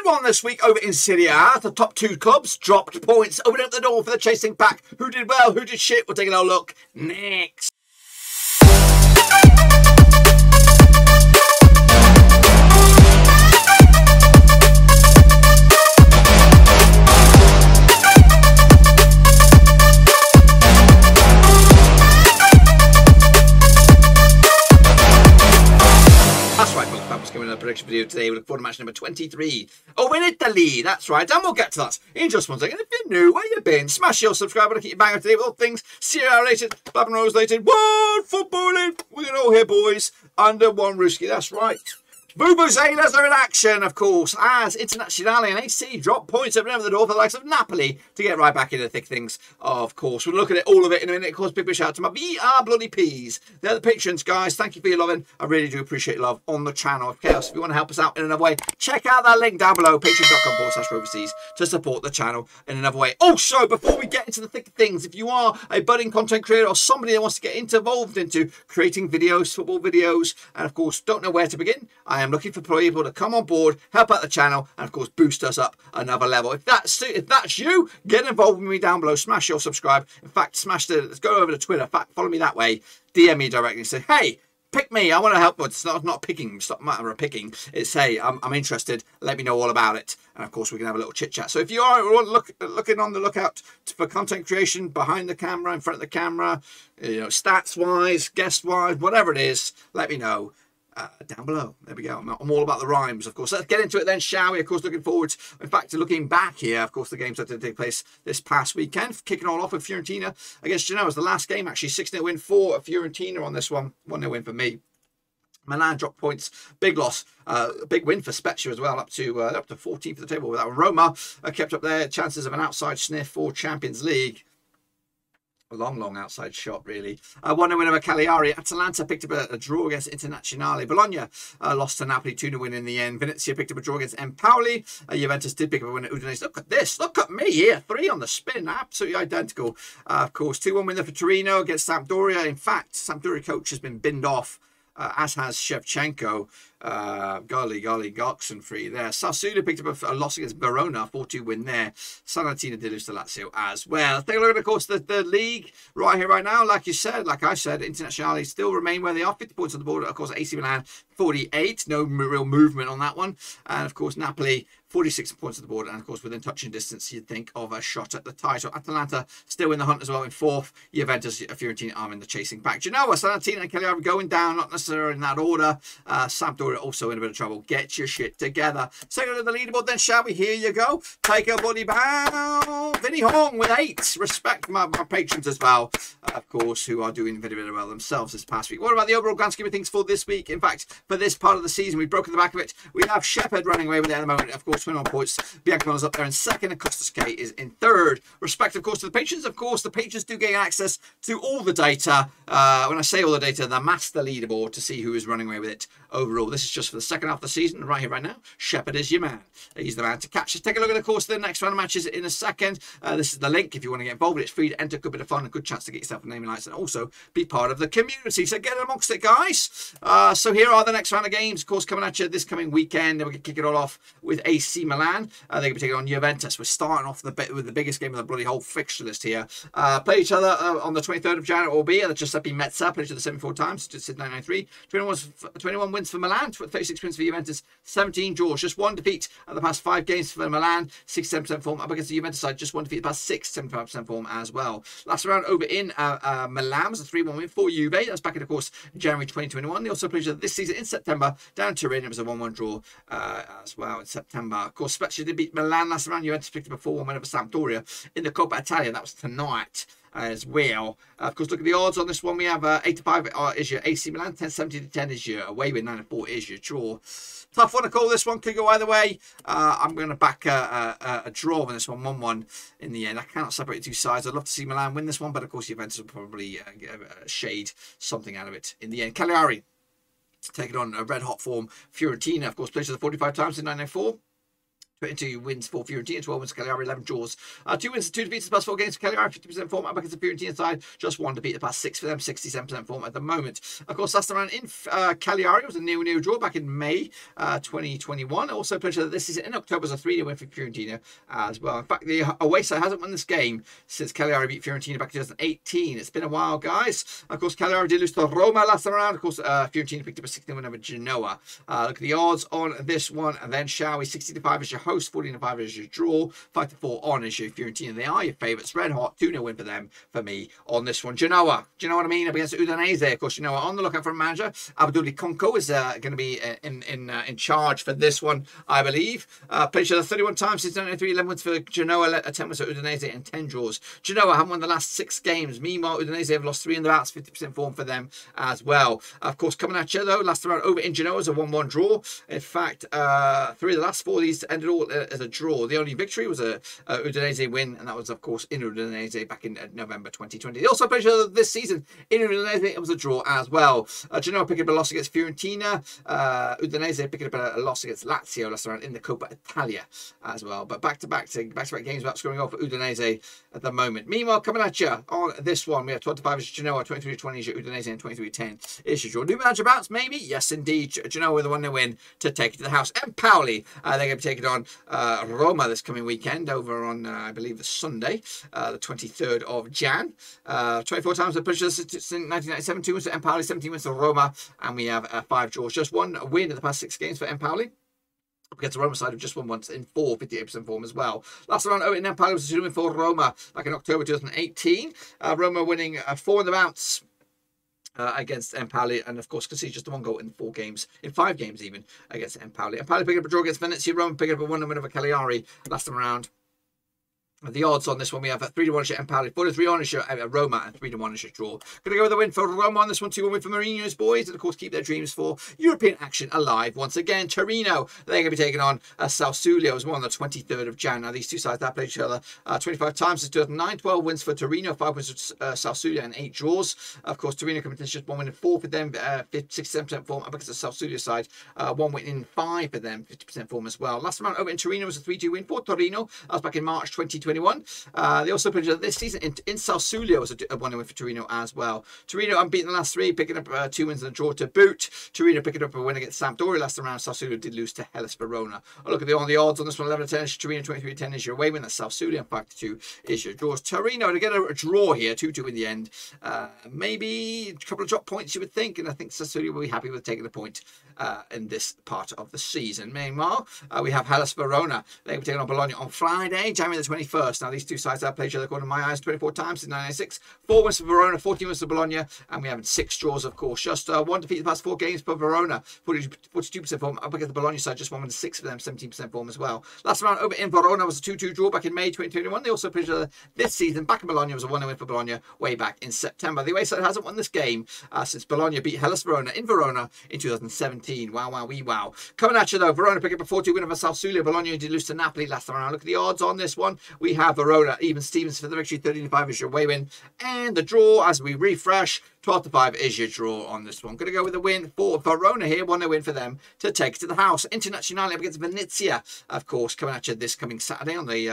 good one this week over in Serie A. The top two clubs dropped points, opening up the door for the chasing pack. Who did well, who did shit? We'll take a little look next. Prediction video today. We look forward to match number 23 over in Italy. That's right, and we'll get to that in just one second. If you're new, where you been? Smash your subscribe button, keep you banging today with all things Serie A related, Black and Rose related, world footballing. We're all here, boys, under one rooski. That's right. Vuvuzelas are in action, of course, as Internazionale and AC drop points opening up the door for the likes of Napoli to get right back into the thick things, of course. We'll look at it, all of it in a minute. Of course, big shout out to my VR Bloody Peas. They're the patrons, guys. Thank you for your loving. I really do appreciate your love on the channel. Of course, if you want to help us out in another way, check out that link down below, patreon.com/overseas, to support the channel in another way. Also, before we get into the thick of things, if you are a budding content creator or somebody that wants to get involved into creating videos, football videos, and of course, don't know where to begin, I am looking for people to come on board, help out the channel, and of course boost us up another level. If that's you, get involved with me down below. Smash your subscribe. In fact, let's go over to Twitter. In fact, follow me that way. DM me directly and say, hey, pick me. I want to help. It's not picking. It's not a matter of picking. It's hey, I'm interested. Let me know all about it. And of course, we can have a little chit chat. So if you are looking on the lookout for content creation behind the camera, in front of the camera, you know, stats wise, guest wise, whatever it is, let me know. Down below. There we go. I'm all about the rhymes, of course. Let's get into it then, shall we? Of course, looking forward, in fact, to looking back here. Of course, the games that did take place this past weekend. Kicking all off with Fiorentina against Genoa. It was the last game, actually. 6-0 win for Fiorentina on this one. 1-0 win for me. Milan dropped points. Big loss. Big win for Spezia as well, up to 14th for the table. Without Roma kept up their chances of an outside sniff for Champions League. A long outside shot, really. 1-0 win over Cagliari. Atalanta picked up a draw against Internazionale. Bologna lost to Napoli, 2-0 win in the end. Venezia picked up a draw against Empoli. Juventus did pick up a win at Udinese. Look at this. Look at me here. 3 on the spin. Absolutely identical. Of course, 2-1 win there for Torino against Sampdoria. In fact, Sampdoria coach has been binned off, as has Shevchenko. Golly, Oxenfree there. Sassuolo picked up a loss against Verona, 4-2 win there. Salernitana did lose to Lazio as well. Let's take a look at, of course, the league right here, right now. Like I said, Internazionale still remain where they are, 50 points on the board. Of course, AC Milan, 48. No real movement on that one. And, of course, Napoli, 46 points on the board. And, of course, within touching distance, you'd think of a shot at the title. Atalanta still in the hunt as well in 4th. Juventus, Fiorentina are in the chasing back. Genoa, Salernitana and Cagliari going down, not necessarily in that order. Sampdoria also in a bit of trouble. Get your shit together. Second to the leaderboard then, shall we? Here you go. Take a bloody bow. Vinny Hong with 8. Respect my patrons as well, of course, who are doing very, very well themselves this past week. What about the overall grand scheme of things for this week? In fact, for this part of the season, we've broken the back of it. We have Shepherd running away with it at the moment. Of course, 21 points. Biancamona's up there in 2nd, and Costas K is in 3rd. Respect, of course, to the patrons. Of course, the patrons do gain access to all the data. When I say all the data, the master leaderboard to see who is running away with it overall. This is just for the second half of the season. Right here, right now, Shepherd is your man. He's the man to catch. Let's take a look at, of course, the next round of matches in a second. This is the link if you want to get involved. It's free to enter. Good bit of fun. A good chance to get yourself a naming rights and also be part of the community. So get amongst it, guys. So here are the next round of games, of course, coming at you this coming weekend. We're going to kick it all off with AC Milan. They're going to be taking on Juventus. We're starting off with the biggest game of the bloody whole fixture list here. Play each other on the 23rd of January. It will be at the Giuseppe Meazza. Played each other 74 times. Just 993. 21 wins for Milan. 36 wins for Juventus. 17 draws. Just 1 defeat at the past 5 games for Milan. 67% form up against the Juventus side. Just 1 defeat at the past 6. 75% form as well. Last round over in Milan was a 3-1 win for Juve. That's back in, of course, January 2021. They also played each other this season in September down in Turin. It was a 1-1 draw as well in September. Of course, Spezia did beat Milan last round. Juventus picked up a 4-1 win over Sampdoria in the Coppa Italia. That was tonight as well. Of course, look at the odds on this one. We have 8-5 is your AC Milan, 10-70 to 10 is your away with, 9-4 is your draw. Tough one to call this one. Could go either way. I'm going to back a draw on this one, 1-1 in the end. I cannot separate the two sides. I'd love to see Milan win this one, but of course, Juventus will probably shade something out of it in the end. Cagliari taking on a red hot form Fiorentina. Of course, played to the 45 times in 1994. 22 wins for Fiorentina, 12 wins for Cagliari, 11 draws. 2 wins and 2 defeats, the past 4 games for Cagliari, 50% form. Up against the Fiorentina side, just 1 defeat, the past 6 for them, 67% form at the moment. Of course, last round in Cagliari was a 0-0 draw back in May 2021. Also, pleasure that this season in October was a 3-0 win for Fiorentina as well. In fact, the away side hasn't won this game since Cagliari beat Fiorentina back in 2018. It's been a while, guys. Of course, Cagliari did lose to Roma last round. Of course, Fiorentina picked up a 16 win over Genoa. Look at the odds on this one, and then shall we? 60-5 is your host, 40-5 is your draw, 5-4 on is your Fiorentina. They are your favourites. Red hot, 2-0 win for them, for me, on this one. Genoa, do you know what I mean? Up against Udinese, of course, Genoa on the lookout for a manager. Abdulli Konko is going to be in charge for this one, I believe. Played each other 31 times since 1993, 11 wins for Genoa, 10 wins for Udinese, and 10 draws. Genoa haven't won the last 6 games. Meanwhile, Udinese have lost 3 in the bouts, 50% form for them as well. Of course, coming at you though, last round over in Genoa is a 1-1 draw. In fact, 3 of the last 4 of these ended all as a draw. The only victory was a Udinese win, and that was, of course, in Udinese back in November 2020. They also played each other this season in Udinese. It was a draw as well. Genoa picked up a loss against Fiorentina. Udinese picked up a loss against Lazio last round in the Coppa Italia as well. But back-to-back games without scoring off for Udinese at the moment. Meanwhile, coming at you on this one, we have 25 is Genoa, 23-20 is your Udinese, and 23-10 is your draw. New manager bounce, maybe? Yes, indeed. Genoa with a 1-0 win to take it to the house. Empoli, they're going to be taking on Roma this coming weekend over on, I believe, the Sunday, the 23rd of Jan. 24 times the pushers since 1997, 2 wins for Empoli, 17 wins for Roma, and we have 5 draws. Just 1 win in the past 6 games for Empoli. Against the Roma side, have just won once in 4, 58% form as well. Last round in Empoli was a 2-win for Roma back in October 2018. Roma winning 4 in the bounce against Empoli, and of course conceded just the 1 goal in 4 games, in 5 games even, against Empoli. Empoli picked up a draw against Venezia. Roma picked up a 1-1 win over Cagliari last time around. The odds on this one, we have a 3-1 shot Empoli, 4-3 shot Roma, and 3-1 shot draw. Going to go with a win for Roma on this one, 2-1 win for Mourinho's boys, and of course keep their dreams for European action alive once again. Torino, they're going to be taking on Sassuolo as well on the 23rd of Jan. Now these two sides have played each other 25 times since 2009, 12 wins for Torino, 5 wins for Sassuolo, and 8 draws. Of course, Torino coming to just 1 win in 4 for them, 67% form. Up against the Sassuolo side, 1 win in 5 for them, 50% form as well. Last round over in Torino was a 3-2 win for Torino. That was back in March 2021. They also played this season in Sassuolo was a 1-0 win for Torino as well. Torino unbeaten the last 3, picking up 2 wins and a draw to boot. Torino picking up a win against Sampdoria last round. Sassuolo did lose to Hellas Verona. Look at the odds on this one, 11-10 Torino, 23-10 is your away win. That's Sassuolo, and 5-2 is your draws. Torino to get a draw here, 2-2 in the end. Maybe a couple of drop points you would think, and I think Sassuolo will be happy with taking the point in this part of the season. Meanwhile, we have Hellas Verona. They will be taking on Bologna on Friday, January the 21st. Now these two sides have played each other, according to my eyes, 24 times since 1996. 4 wins for Verona, 14 wins for Bologna, and we have 6 draws, of course. Just 1 defeat the past 4 games for Verona, 42% form. Up against the Bologna side, just 1 win and 6 for them, 17% form as well. Last round over in Verona was a 2-2 draw back in May 2021. They also played each other this season. Back in Bologna was a 1-0 win for Bologna way back in September. The away side hasn't won this game since Bologna beat Hellas Verona in Verona in 2017. Wow, wow, wee wow. Coming at you though, Verona picked up a 4-2 win over Sassuolo. Bologna did lose to Napoli last time around. Look at the odds on this one. We have Verona, even Stevens for the victory, 13-5 is your away win. And the draw, as we refresh, 12-5 is your draw on this one. Going to go with a win for Verona here. 1-0 win for them to take to the house. Internazionale against Venezia, of course, coming at you this coming Saturday on the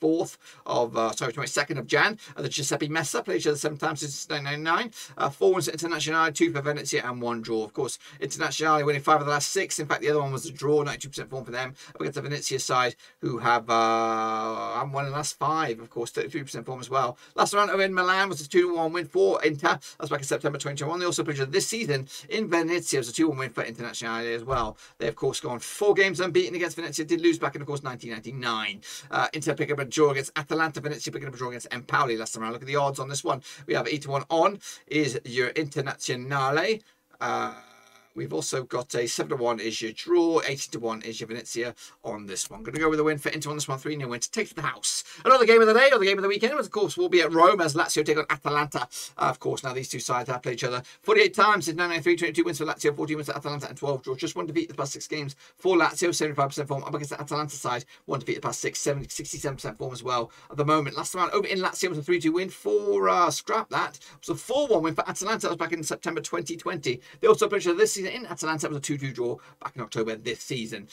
22nd of Jan. The Giuseppe Messa played each other 7 times since 1999. 4 wins at Internazionale, 2 for Venezia, and 1 draw. Of course, Internazionale winning 5 of the last 6. In fact, the other one was a draw, 92% form for them. Up against the Venezia side, who have haven't won in the last 5. Of course, 33% form as well. Last round over in Milan was a 2-1 win for Inter. That's back in September 2021. They also played this season in Venezia. It was a 2-1 win for Internazionale as well. They, of course, gone 4 games unbeaten against Venezia. Did lose back in, of course, 1999. Inter pick up a draw against Atalanta. Venezia picking up a draw against Empoli last time around. Look at the odds on this one. We have 8-1 on is your Internazionale. We've also got a 7-1 is your draw, 18-1 is your Venezia on this one. Going to go with a win for Inter on this one, 3-0 win to take to the house. Another game of the day, or the game of the weekend, of course, will be at Rome as Lazio take on Atalanta. Of course, now these two sides have played each other 48 times since 1993, 22 wins for Lazio, 14 wins for Atalanta, and 12 draws. Just 1 defeat the past 6 games for Lazio, 75% form. Up against the Atalanta side, 1 defeat the past 6, 67% form as well at the moment. Last round over in Lazio was a 3-2 win for scrap that. It was a 4-1 win for Atalanta. That was back in September 2020. They also played each other this season season in Atalanta. It was a 2-2 draw back in October this season.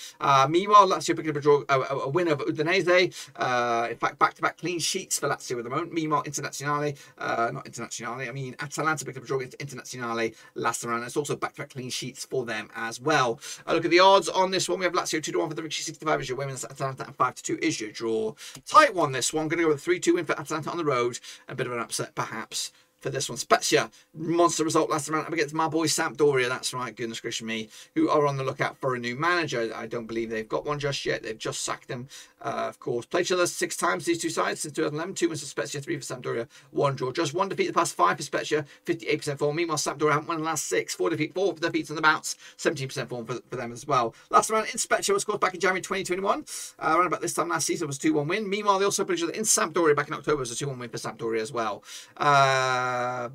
Meanwhile, Lazio picked up a draw, a win over Udinese. In fact, back-to-back clean sheets for Lazio at the moment. Meanwhile, Atalanta picked up a draw against Internazionale last round. It's also back-to-back clean sheets for them as well. Look at the odds on this one. We have Lazio 2-1 for the victory, 65 is your women's Atalanta, and 5-2 is your draw. Tight one, this one. Going to go with a 3-2 win for Atalanta on the road. A bit of an upset, perhaps, for this one. Spezia, monster result last round up against my boy Sampdoria. That's right, goodness gracious me, who are on the lookout for a new manager. I don't believe they've got one just yet. They've just sacked him, of course. Played each other 6 times, these two sides, since 2011. 2 wins for Spezia, 3 for Sampdoria, 1 draw. Just 1 defeat the past 5 for Spezia, 58% form. Meanwhile, Sampdoria haven't won the last 6. 4 defeats on the bounce, 17% form for them as well. Last round in Spezia was scored back in January 2021. Around about this time last season was 2-1 win. Meanwhile, they also played each other in Sampdoria back in October. It was a 2-1 win for Sampdoria as well. Spezia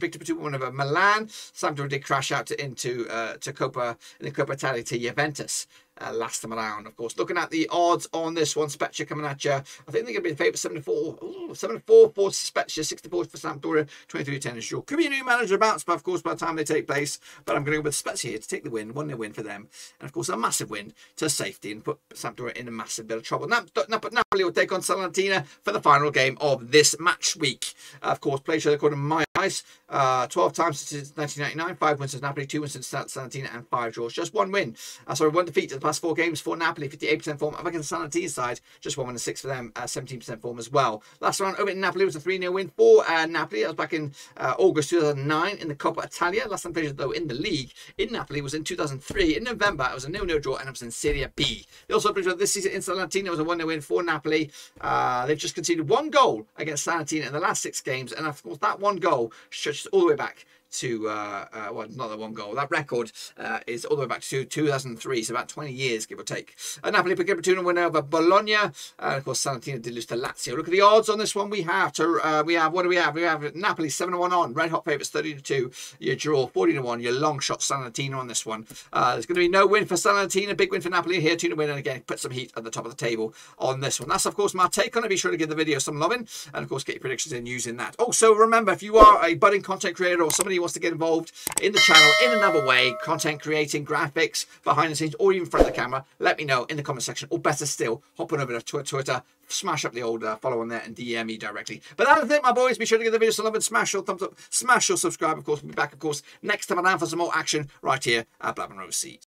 picked up a 2-1 win over Milan. Sampdoria did crash out into Coppa Italia to Juventus. Last time around, of course. Looking at the odds on this one, Spezia coming at you. I think they're going to be in favour 74. Ooh, 74 for Spezia, 64 for Sampdoria, 23-10 is sure. Could be a new manager bounce, but of course by the time they take place. But I'm going to go with Spezia here to take the win. 1-0 win for them. And of course a massive win to safety and put Sampdoria in a massive bit of trouble. Napoli will take on Salernitana for the final game of this match week. Of course, play each other according to my eyes. 12 times since 1999. 5 wins since Napoli, 2 wins since Salernitana, and 5 draws. Just 1 win. 1 defeat to the past 4 games for Napoli, 58% form. Up against the Salernitana side, just 1 win and 6 for them, 17% form as well. Last round over in Napoli was a 3-0 win for Napoli. That was back in August 2009 in the Coppa Italia. Last time played though in the league in Napoli was in 2003. In November, it was a 0-0 draw and it was in Serie B. They also played this season in Salernitana. It was a 1-0 win for Napoli. They've just conceded 1 goal against Salernitana in the last 6 games, and of course that 1 goal stretches all the way back to well, not the 1 goal. That record is all the way back to 2003, so about 20 years, give or take. Napoli picked up a 2-0 win over Bologna, and of course Salernitana did lose to Lazio. Look at the odds on this one. We have what do we have? We have Napoli 7-1 on, red hot favourites 30-2. Your draw 40-1. Your long shot Salernitana on this one. There's going to be no win for Salernitana, big win for Napoli here, 2-0 win, and again put some heat at the top of the table on this one. That's of course my take on it. Be sure to give the video some loving, and of course get your predictions in using that. Also remember, if you are a budding content creator or somebody who wants to get involved in the channel in another way, content creating, graphics, behind the scenes, or even in front of the camera, let me know in the comment section, or better still, hop on over to Twitter, smash up the old follow on there and DM me directly. But that is it, my boys. Be sure to give the video some love and smash your thumbs up, smash your subscribe. Of course, we'll be back, of course, next time around for some more action right here at Black and Rose Seeds.